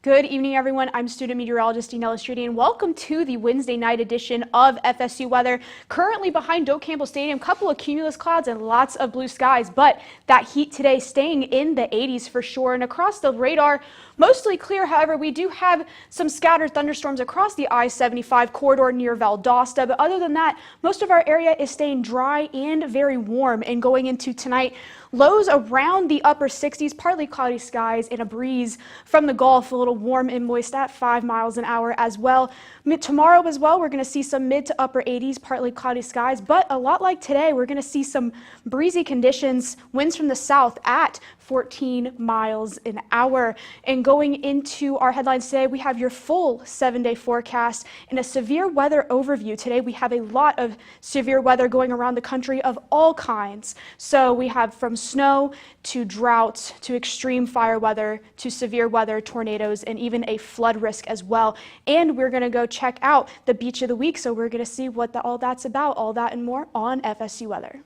Good evening, everyone. I'm student meteorologist Dean Estrady, and welcome to the Wednesday night edition of FSU Weather. Currently behind Doak Campbell Stadium, couple of cumulus clouds and lots of blue skies, but that heat today staying in the 80s for sure. And across the radar, mostly clear. However, we do have some scattered thunderstorms across the I-75 corridor near Valdosta. But other than that, most of our area is staying dry and very warm. And going into tonight, lows around the upper 60s, partly cloudy skies and a breeze from the Gulf, a little warm and moist at 5 miles an hour as well. Tomorrow as well, we're going to see some mid to upper 80s, partly cloudy skies, but a lot like today, we're going to see some breezy conditions, winds from the south at 14 miles an hour. And going into our headlines today, we have your full 7-day forecast and a severe weather overview. Today we have a lot of severe weather going around the country of all kinds. So we have from snow to drought to extreme fire weather to severe weather, tornadoes, and even a flood risk as well. And we're going to go check out the beach of the week. So we're going to see what all that's about, all that and more on FSU Weather.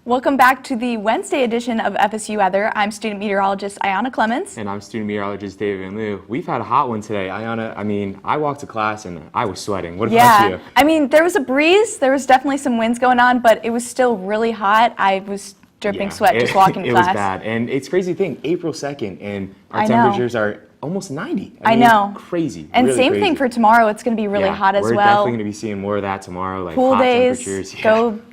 Welcome back to the Wednesday edition of FSU Weather. I'm student meteorologist Ayana Clemens. And I'm student meteorologist David Van Loo. We've had a hot one today. Ayana, I walked to class and I was sweating. What about you? I mean, there was a breeze. There was definitely some winds going on, but it was still really hot. I was dripping sweat just walking to class. It was bad. And it's crazy to think, April 2nd, and our temperatures are almost 90. I know. Crazy. And really same crazy thing for tomorrow. It's going to be really hot as well. We're definitely going to be seeing more of that tomorrow, like pool hot days, temperatures.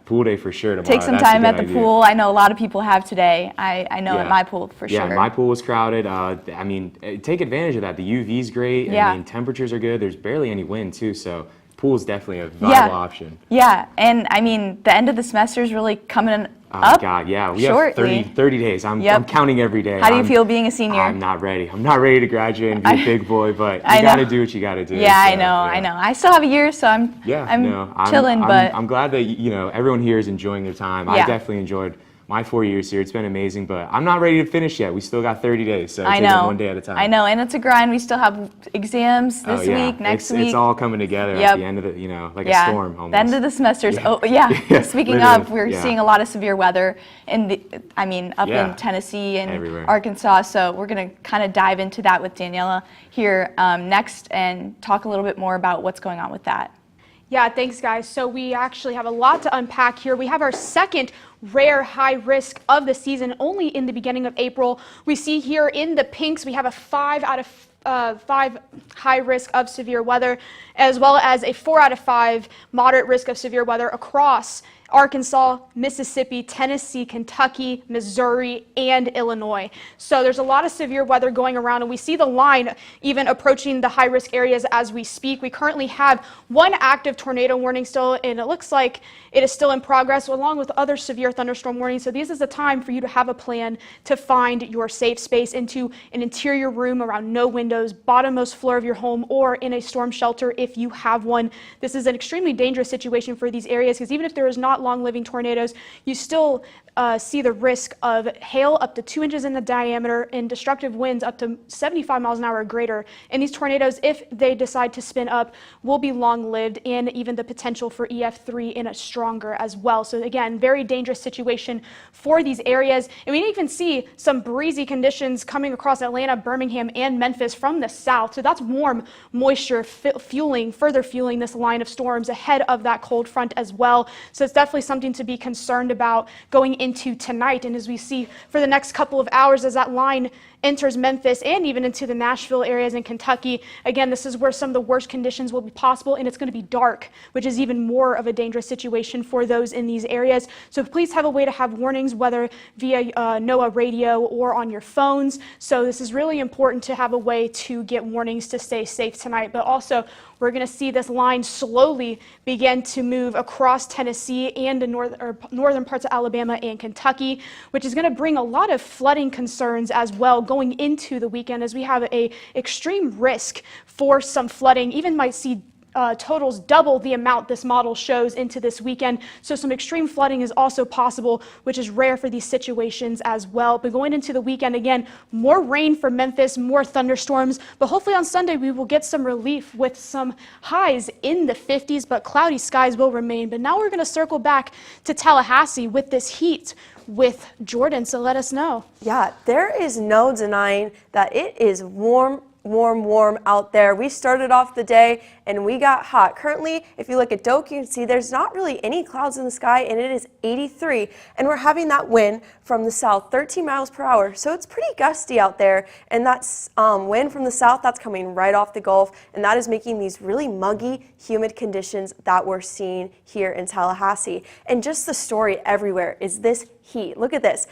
Pool day for sure tomorrow. Take some time at the pool. I know a lot of people have today. I know at my pool for sure. Yeah, my pool was crowded. Take advantage of that. The UV's great. Yeah. I mean, temperatures are good. There's barely any wind too, so pool is definitely a viable option. Yeah, and I mean, the end of the semester is really coming Oh up. My God, yeah. We shortly. have 30 days. I'm counting every day. How do you feel being a senior? I'm not ready. I'm not ready to graduate and be a big boy, but you got to do what you got to do. Yeah, so, I know. I still have a year, so I'm chilling. But I'm glad that everyone here is enjoying their time. I definitely enjoyed my 4 years here. It's been amazing, but I'm not ready to finish yet. We still got 30 days, so take it one day at a time. I know, and it's a grind. We still have exams this week, next week. It's all coming together at the end of the, like a storm almost. The end of the semester. Speaking of, we're seeing a lot of severe weather in in Tennessee and everywhere. Arkansas. So we're going to kind of dive into that with Daniela here next and talk a little bit more about what's going on with that. Yeah, thanks, guys. So we actually have a lot to unpack here. We have our second rare high risk of the season only in the beginning of April. We see here in the pinks, we have a 5 out of 5 high risk of severe weather, as well as a 4 out of 5 moderate risk of severe weather across Arkansas, Mississippi, Tennessee, Kentucky, Missouri, and Illinois. So there's a lot of severe weather going around, and we see the line even approaching the high-risk areas as we speak. We currently have one active tornado warning still, and it looks like it is still in progress, along with other severe thunderstorm warnings. So this is the time for you to have a plan to find your safe space into an interior room around no windows, bottommost floor of your home, or in a storm shelter if you have one. This is an extremely dangerous situation for these areas, because even if there is not long-living tornadoes, you still see the risk of hail up to 2 inches in the diameter and destructive winds up to 75 miles an hour or greater. And these tornadoes, if they decide to spin up, will be long-lived, and even the potential for EF3 and a stronger as well. So again, very dangerous situation for these areas. And we even see some breezy conditions coming across Atlanta, Birmingham, and Memphis from the south. So that's warm moisture further fueling this line of storms ahead of that cold front as well. So it's definitely something to be concerned about going into tonight. And as we see for the next couple of hours, as that line enters Memphis and even into the Nashville areas in Kentucky, again, this is where some of the worst conditions will be possible, and it's going to be dark, which is even more of a dangerous situation for those in these areas. So please have a way to have warnings, whether via NOAA radio or on your phones. So this is really important to have a way to get warnings to stay safe tonight. But also, we're going to see this line slowly begin to move across Tennessee and the northern parts of Alabama and Kentucky, which is going to bring a lot of flooding concerns as well going into the weekend, as we have a extreme risk for some flooding. Even might see totals double the amount this model shows into this weekend. So some extreme flooding is also possible, which is rare for these situations as well. But going into the weekend, again, more rain for Memphis, more thunderstorms. But hopefully on Sunday, we will get some relief with some highs in the 50s, but cloudy skies will remain. But now we're going to circle back to Tallahassee with this heat with Jordan. So let us know. Yeah, there is no denying that it is warm out there. We started off the day and we got hot. Currently, if you look at Doak, you can see there's not really any clouds in the sky, and it is 83. And we're having that wind from the south, 13 miles per hour. So it's pretty gusty out there. And that's wind from the south, that's coming right off the Gulf. And that is making these really muggy, humid conditions that we're seeing here in Tallahassee. And just the story everywhere is this heat. Look at this.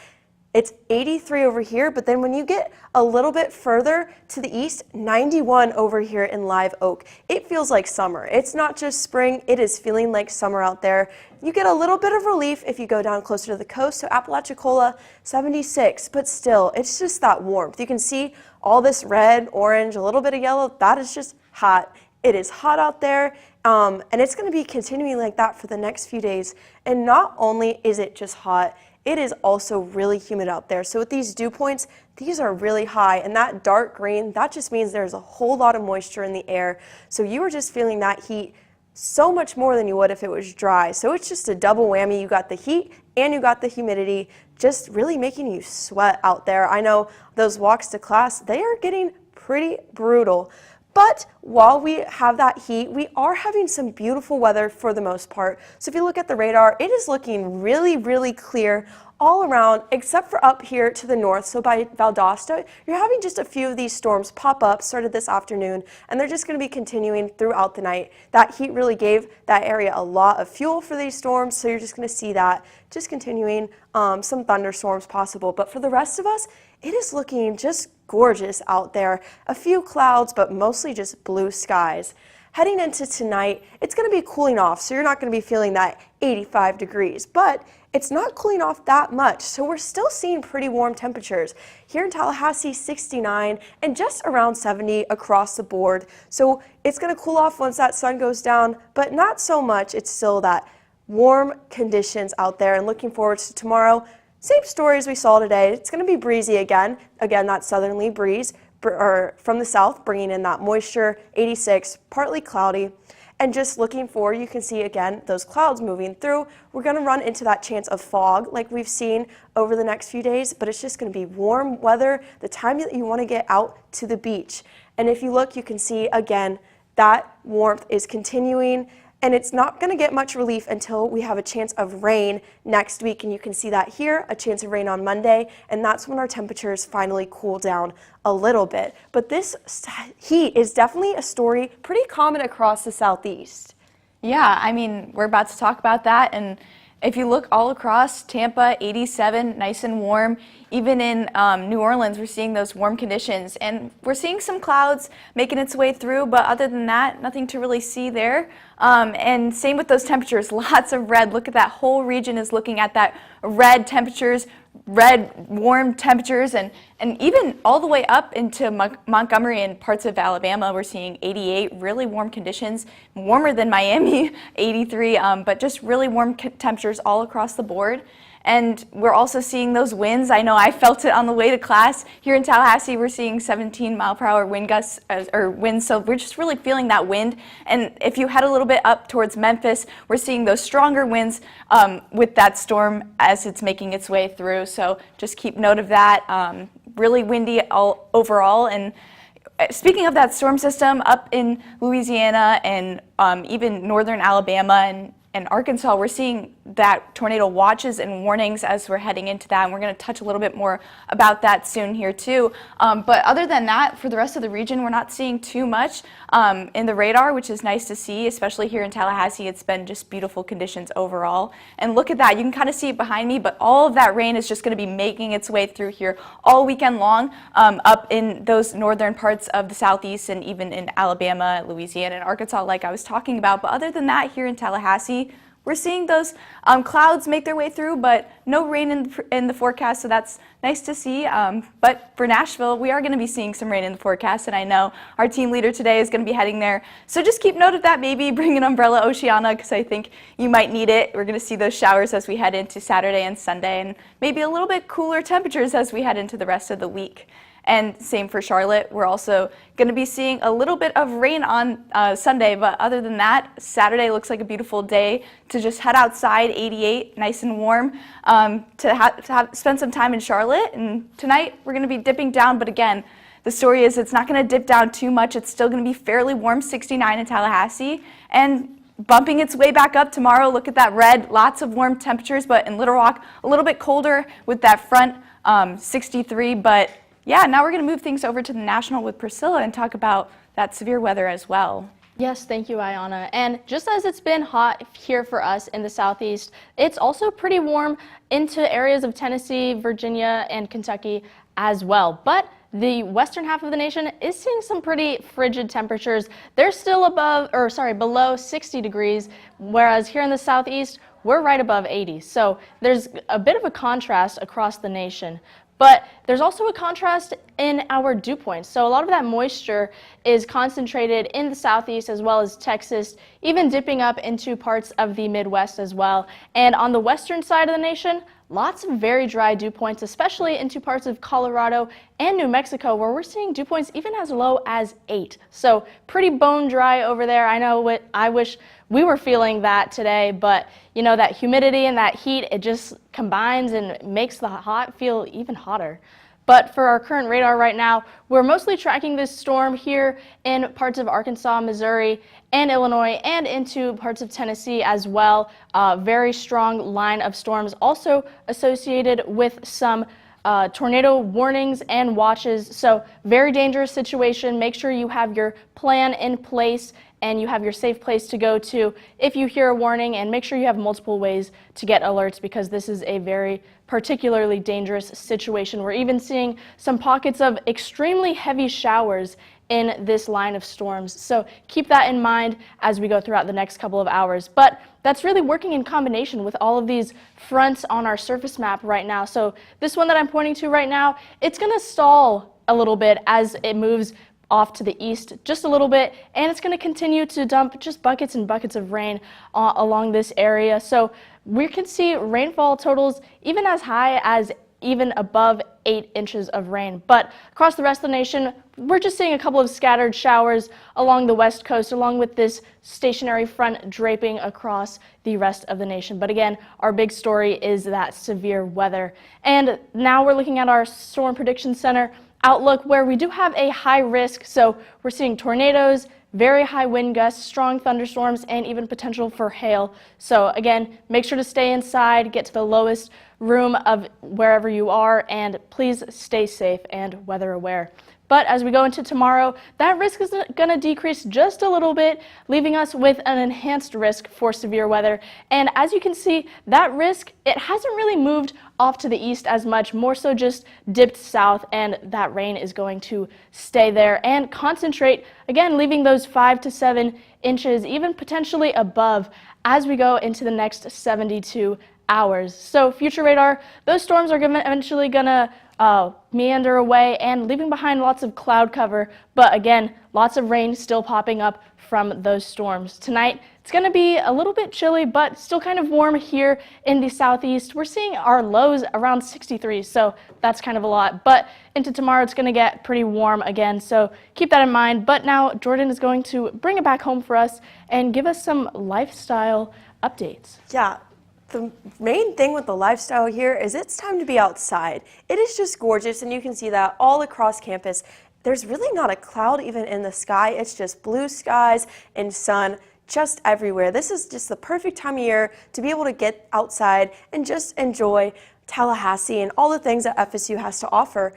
It's 83 over here, but then when you get a little bit further to the east, 91 over here in Live Oak. It feels like summer. It's not just spring, it is feeling like summer out there. You get a little bit of relief if you go down closer to the coast, so Apalachicola, 76, but still, it's just that warmth. You can see all this red, orange, a little bit of yellow, that is just hot. It is hot out there, and it's going to be continuing like that for the next few days. And not only is it just hot, it is also really humid out there. So with these dew points, these are really high, and that dark green, that just means there's a whole lot of moisture in the air. So you are just feeling that heat so much more than you would if it was dry. So it's just a double whammy. You got the heat and you got the humidity, just really making you sweat out there. I know those walks to class, they are getting pretty brutal. But while we have that heat, we are having some beautiful weather for the most part. So if you look at the radar, it is looking really, really clear all around, except for up here to the north. So by Valdosta, you're having just a few of these storms pop up, started this afternoon, and they're just going to be continuing throughout the night. That heat really gave that area a lot of fuel for these storms, so you're just going to see that just continuing, some thunderstorms possible. But for the rest of us, it is looking just gorgeous out there. A few clouds, but mostly just blue skies. Heading into tonight, it's going to be cooling off, so you're not going to be feeling that 85 degrees, but it's not cooling off that much, so we're still seeing pretty warm temperatures. Here in Tallahassee, 69 and just around 70 across the board. So it's going to cool off once that sun goes down, but not so much. It's still that warm conditions out there, and looking forward to tomorrow. Same story as we saw today. It's going to be breezy again. Again, that southerly breeze from the south, bringing in that moisture, 86, partly cloudy. And just looking forward, you can see again those clouds moving through. We're going to run into that chance of fog like we've seen over the next few days, but it's just going to be warm weather, the time that you want to get out to the beach. And if you look, you can see again that warmth is continuing. And it's not going to get much relief until we have a chance of rain next week. And you can see that here, a chance of rain on Monday. And that's when our temperatures finally cool down a little bit. But this heat is definitely a story pretty common across the southeast. Yeah, I mean, we're about to talk about that. And if you look all across Tampa, 87, nice and warm. Even in New Orleans, we're seeing those warm conditions. And we're seeing some clouds making its way through, but other than that, nothing to really see there. And same with those temperatures, lots of red. Look at that whole region is looking at that red temperatures, red warm temperatures, and even all the way up into Montgomery and parts of Alabama, we're seeing 88, really warm conditions, warmer than Miami, 83, but just really warm temperatures all across the board. And we're also seeing those winds. I know I felt it on the way to class. Here in Tallahassee, we're seeing 17 mile per hour wind gusts, or winds, so we're just really feeling that wind. And if you head a little bit up towards Memphis, we're seeing those stronger winds with that storm as it's making its way through. So just keep note of that. Really windy all overall. And speaking of that storm system up in Louisiana and even northern Alabama and Arkansas, we're seeing that tornado watches and warnings as we're heading into that, and we're going to touch a little bit more about that soon here too. But other than that, for the rest of the region, we're not seeing too much in the radar, which is nice to see, especially here in Tallahassee. It's been just beautiful conditions overall. And look at that, you can kind of see it behind me, but all of that rain is just going to be making its way through here all weekend long, up in those northern parts of the southeast and even in Alabama, Louisiana, and Arkansas like I was talking about. But other than that, here in Tallahassee, we're seeing those clouds make their way through, but no rain in the forecast, so that's nice to see. But for Nashville, we are going to be seeing some rain in the forecast, and I know our team leader today is going to be heading there. So just keep note of that. Maybe bring an umbrella, Oceana, because I think you might need it. We're going to see those showers as we head into Saturday and Sunday, and maybe a little bit cooler temperatures as we head into the rest of the week. And same for Charlotte. We're also going to be seeing a little bit of rain on Sunday, but other than that, Saturday looks like a beautiful day to just head outside, 88, nice and warm, to spend some time in Charlotte. And tonight we're going to be dipping down, but again, the story is it's not going to dip down too much. It's still going to be fairly warm, 69 in Tallahassee, and bumping its way back up tomorrow. Look at that red, lots of warm temperatures, but in Little Rock, a little bit colder with that front, 63, but yeah, now we're going to move things over to the National with Priscilla and talk about that severe weather as well. Yes, thank you, Ayana. And just as it's been hot here for us in the southeast, it's also pretty warm into areas of Tennessee, Virginia, and Kentucky as well. But the western half of the nation is seeing some pretty frigid temperatures. They're still below 60 degrees, whereas here in the southeast, we're right above 80. So there's a bit of a contrast across the nation. But there's also a contrast in our dew points. So a lot of that moisture is concentrated in the southeast as well as Texas, even dipping up into parts of the Midwest as well. And on the western side of the nation, lots of very dry dew points, especially into parts of Colorado and New Mexico, where we're seeing dew points even as low as 8. So pretty bone dry over there. I know I wish we were feeling that today, but you know, that humidity and that heat, it just combines and makes the hot feel even hotter. But for our current radar right now, we're mostly tracking this storm here in parts of Arkansas, Missouri, and Illinois, and into parts of Tennessee as well. Very strong line of storms also associated with some tornado warnings and watches. So very dangerous situation. Make sure you have your plan in place and you have your safe place to go to if you hear a warning, and make sure you have multiple ways to get alerts, because this is a very particularly dangerous situation. We're even seeing some pockets of extremely heavy showers in this line of storms. So keep that in mind as we go throughout the next couple of hours. But that's really working in combination with all of these fronts on our surface map right now. So this one that I'm pointing to right now, it's going to stall a little bit as it moves off to the east just a little bit, and it's going to continue to dump just buckets and buckets of rain along this area. So we can see rainfall totals even as high as even above 8 inches of rain. But across the rest of the nation, we're just seeing a couple of scattered showers along the west coast, along with this stationary front draping across the rest of the nation. But again, our big story is that severe weather. And now we're looking at our Storm Prediction Center outlook, where we do have a high risk. So we're seeing tornadoes, very high wind gusts, strong thunderstorms, and even potential for hail. So again, make sure to stay inside, get to the lowest room of wherever you are, and please stay safe and weather aware. But as we go into tomorrow, that risk is going to decrease just a little bit, leaving us with an enhanced risk for severe weather. And as you can see, that risk, it hasn't really moved off to the east as much, more so just dipped south, and that rain is going to stay there and concentrate, again, leaving those 5 to 7 inches, even potentially above, as we go into the next 72 hours. So future radar, those storms are eventually going to meander away and leaving behind lots of cloud cover, but again, lots of rain still popping up from those storms. Tonight, it's going to be a little bit chilly, but still kind of warm here in the southeast. We're seeing our lows around 63, so that's kind of a lot. But into tomorrow, it's going to get pretty warm again, so keep that in mind. But now Jordan is going to bring it back home for us and give us some lifestyle updates. Yeah. The main thing with the lifestyle here is it's time to be outside. It is just gorgeous, and you can see that all across campus. There's really not a cloud even in the sky. It's just blue skies and sun just everywhere. This is just the perfect time of year to be able to get outside and just enjoy Tallahassee and all the things that FSU has to offer.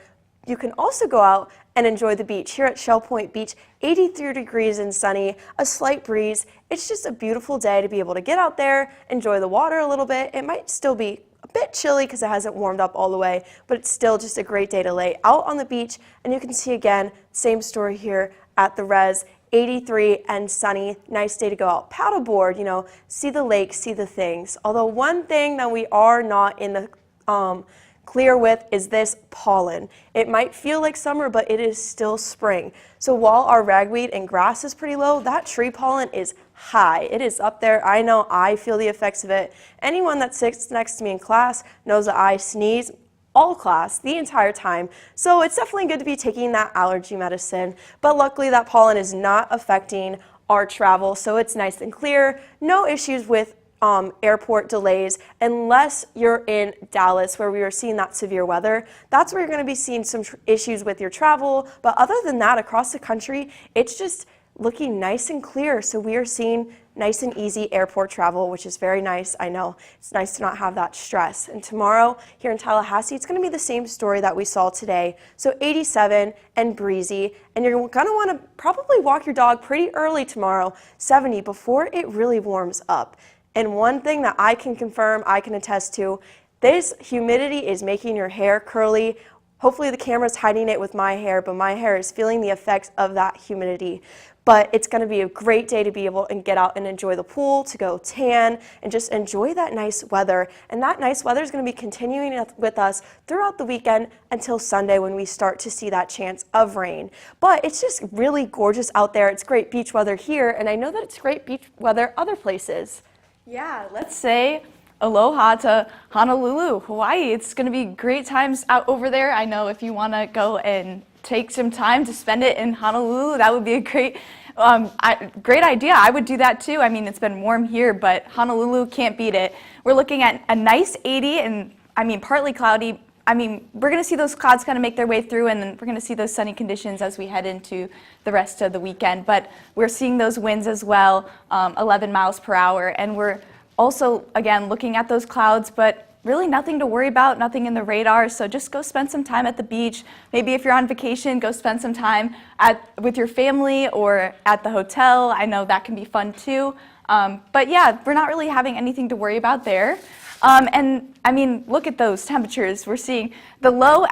You can also go out and enjoy the beach. Here at Shell Point Beach, 83 degrees and sunny, a slight breeze. It's just a beautiful day to be able to get out there, enjoy the water a little bit. It might still be a bit chilly because it hasn't warmed up all the way, but it's still just a great day to lay out on the beach. And you can see again, same story here at the Res, 83 and sunny. Nice day to go out paddleboard, you know, see the lake, see the things. Although one thing that we are not in the clear with is this pollen. It might feel like summer, but it is still spring. So while our ragweed and grass is pretty low, that tree pollen is high. It is up there. I know I feel the effects of it. Anyone that sits next to me in class knows that I sneeze all class, the entire time. So it's definitely good to be taking that allergy medicine. But luckily that pollen is not affecting our travel, so it's nice and clear. No issues with airport delays unless you're in Dallas where we are seeing that severe weather. That's where you're going to be seeing some issues with your travel. But other than that, across the country, it's just looking nice and clear. So we are seeing nice and easy airport travel, which is very nice. I know it's nice to not have that stress. And tomorrow here in Tallahassee, it's going to be the same story that we saw today. So 87 and breezy. And you're going to want to probably walk your dog pretty early tomorrow, 70, before it really warms up. And one thing that I can confirm, I can attest to, this humidity is making your hair curly. Hopefully the camera's hiding it with my hair, but my hair is feeling the effects of that humidity. But it's going to be a great day to be able to get out and enjoy the pool, to go tan, and just enjoy that nice weather. And that nice weather is going to be continuing with us throughout the weekend until Sunday when we start to see that chance of rain. But it's just really gorgeous out there. It's great beach weather here, and I know that it's great beach weather other places. Yeah, let's say aloha to Honolulu, Hawaii. It's going to be great times out over there. I know if you want to go and take some time to spend it in Honolulu, that would be a great idea. I would do that too. I mean, it's been warm here, but Honolulu can't beat it. We're looking at a nice 80 and, I mean, partly cloudy. I mean, we're going to see those clouds kind of make their way through, and then we're going to see those sunny conditions as we head into the rest of the weekend. But we're seeing those winds as well, 11 miles per hour. And we're also, again, looking at those clouds, but really nothing to worry about, nothing in the radar. So just go spend some time at the beach. Maybe if you're on vacation, go spend some time with your family or at the hotel. I know that can be fun too. But yeah, we're not really having anything to worry about there. And I mean, look at those temperatures. We're seeing the low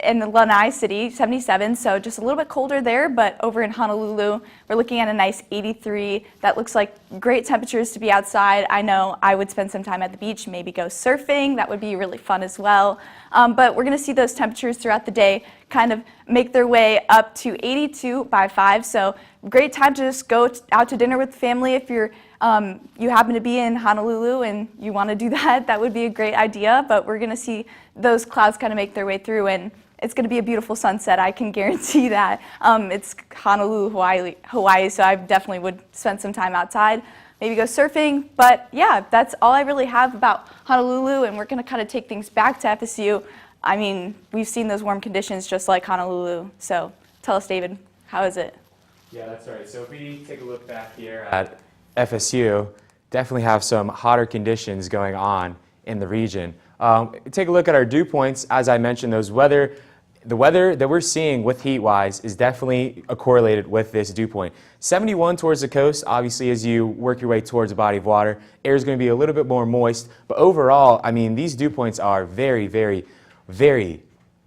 in the Lanai City, 77, so just a little bit colder there, but over in Honolulu, we're looking at a nice 83. That looks like great temperatures to be outside. I know I would spend some time at the beach, maybe go surfing. That would be really fun as well. But we're going to see those temperatures throughout the day kind of make their way up to 82 by 5, so great time to just go out to dinner with the family if you happen to be in Honolulu and you want to do that. That would be a great idea, but we're going to see those clouds kind of make their way through, and it's going to be a beautiful sunset, I can guarantee that. It's Honolulu, Hawaii, so I definitely would spend some time outside, maybe go surfing. But yeah, that's all I really have about Honolulu, and we're going to kind of take things back to FSU. I mean, we've seen those warm conditions just like Honolulu. So tell us, David, how is it? Yeah, that's right. So if we take a look back here at FSU, definitely have some hotter conditions going on in the region. Take a look at our dew points. As I mentioned, the weather that we're seeing with heat-wise is definitely correlated with this dew point. 71 towards the coast, obviously as you work your way towards a body of water, air is going to be a little bit more moist, but overall, I mean, these dew points are very, very, very,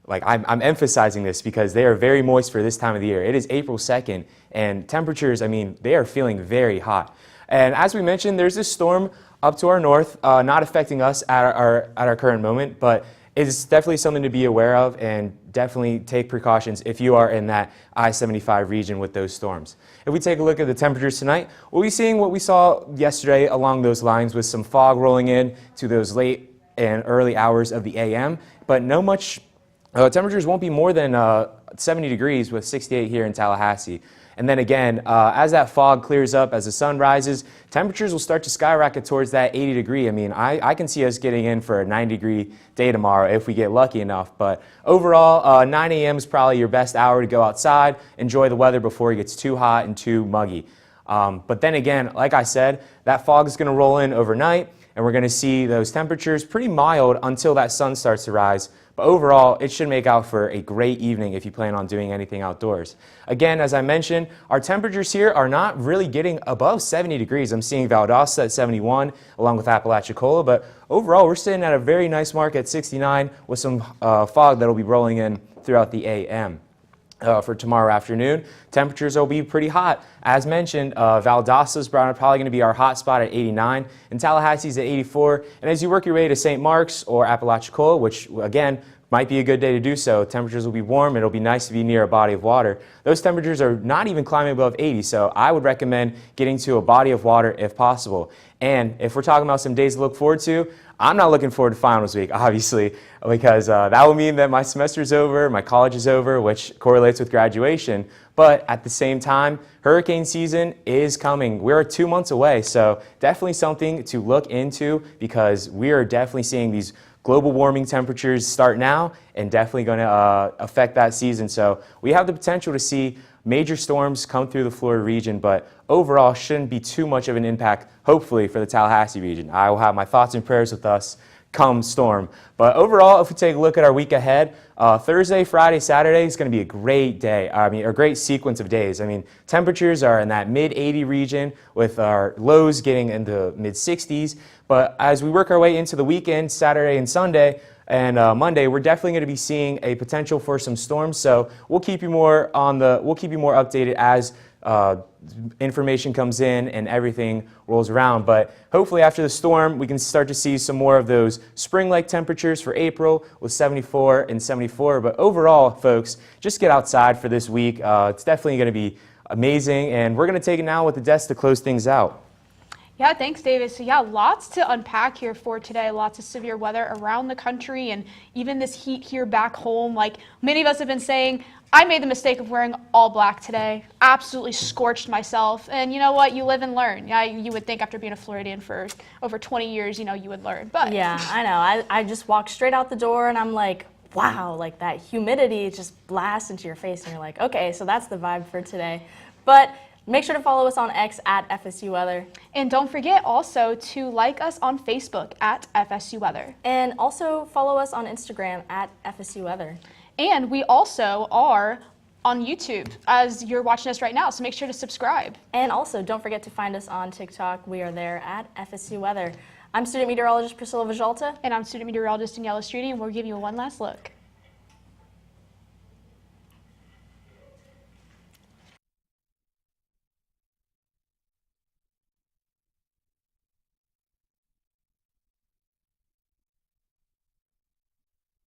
like I'm emphasizing this because they are very moist for this time of the year. It is April 2nd, and temperatures, I mean, they are feeling very hot. And as we mentioned, there's this storm up to our north, not affecting us at our current moment, but it's definitely something to be aware of, and definitely take precautions if you are in that I-75 region with those storms. If we take a look at the temperatures tonight, we'll be seeing what we saw yesterday along those lines with some fog rolling in to those late and early hours of the AM, but no much, temperatures won't be more than 70 degrees with 68 here in Tallahassee. And then again, as that fog clears up, as the sun rises, temperatures will start to skyrocket towards that 80 degree. I mean, I can see us getting in for a 90-degree day tomorrow if we get lucky enough. But overall, 9 a.m. is probably your best hour to go outside, enjoy the weather before it gets too hot and too muggy. But then again, like I said, that fog is going to roll in overnight, and we're going to see those temperatures pretty mild until that sun starts to rise. But overall, it should make out for a great evening if you plan on doing anything outdoors. Again, as I mentioned, our temperatures here are not really getting above 70 degrees. I'm seeing Valdosta at 71 along with Apalachicola, but overall, we're sitting at a very nice mark at 69 with some fog that'll be rolling in throughout the AM. for tomorrow afternoon. Temperatures will be pretty hot. As mentioned, Valdosta is probably going to be our hot spot at 89, and Tallahassee's at 84. And as you work your way to St. Mark's or Apalachicola, which again might be a good day to do so, temperatures will be warm. It'll be nice to be near a body of water. Those temperatures are not even climbing above 80, so I would recommend getting to a body of water if possible. And if we're talking about some days to look forward to, I'm not looking forward to finals week, obviously, because that will mean that my semester's over, my college is over, which correlates with graduation. But at the same time, hurricane season is coming. We're 2 months away, so definitely something to look into because we are definitely seeing these global warming temperatures start now and definitely going to affect that season. So we have the potential to see major storms come through the Florida region, but overall shouldn't be too much of an impact, hopefully, for the Tallahassee region. I will have my thoughts and prayers with us come storm. But overall, if we take a look at our week ahead, Thursday, Friday, Saturday is going to be a great day. A great sequence of days. Temperatures are in that mid-80 region with our lows getting into mid-60s. But as we work our way into the weekend, Saturday and Sunday, and Monday, we're definitely going to be seeing a potential for some storms. So we'll keep you more updated as information comes in and everything rolls around. But hopefully after the storm, we can start to see some more of those spring-like temperatures for April with 74 and 74. But overall, folks, just get outside for this week. It's definitely going to be amazing. And we're going to take it now with the desk to close things out. Yeah, thanks, David. So yeah, lots to unpack here for today. Lots of severe weather around the country and even this heat here back home. Like many of us have been saying, I made the mistake of wearing all black today. Absolutely scorched myself. And you know what? You live and learn. Yeah, you would think after being a Floridian for over 20 years, you would learn. But yeah, I know. I just walked straight out the door and I'm like, wow, like that humidity just blasts into your face and you're like, okay, so that's the vibe for today. But make sure to follow us on X at FSU Weather. And don't forget also to like us on Facebook at FSU Weather. And also follow us on Instagram at FSU Weather. And we also are on YouTube as you're watching us right now, so make sure to subscribe. And also don't forget to find us on TikTok. We are there at FSU Weather. I'm student meteorologist Priscilla Vijalta. And I'm student meteorologist Daniela Strudi, and we'll give you one last look.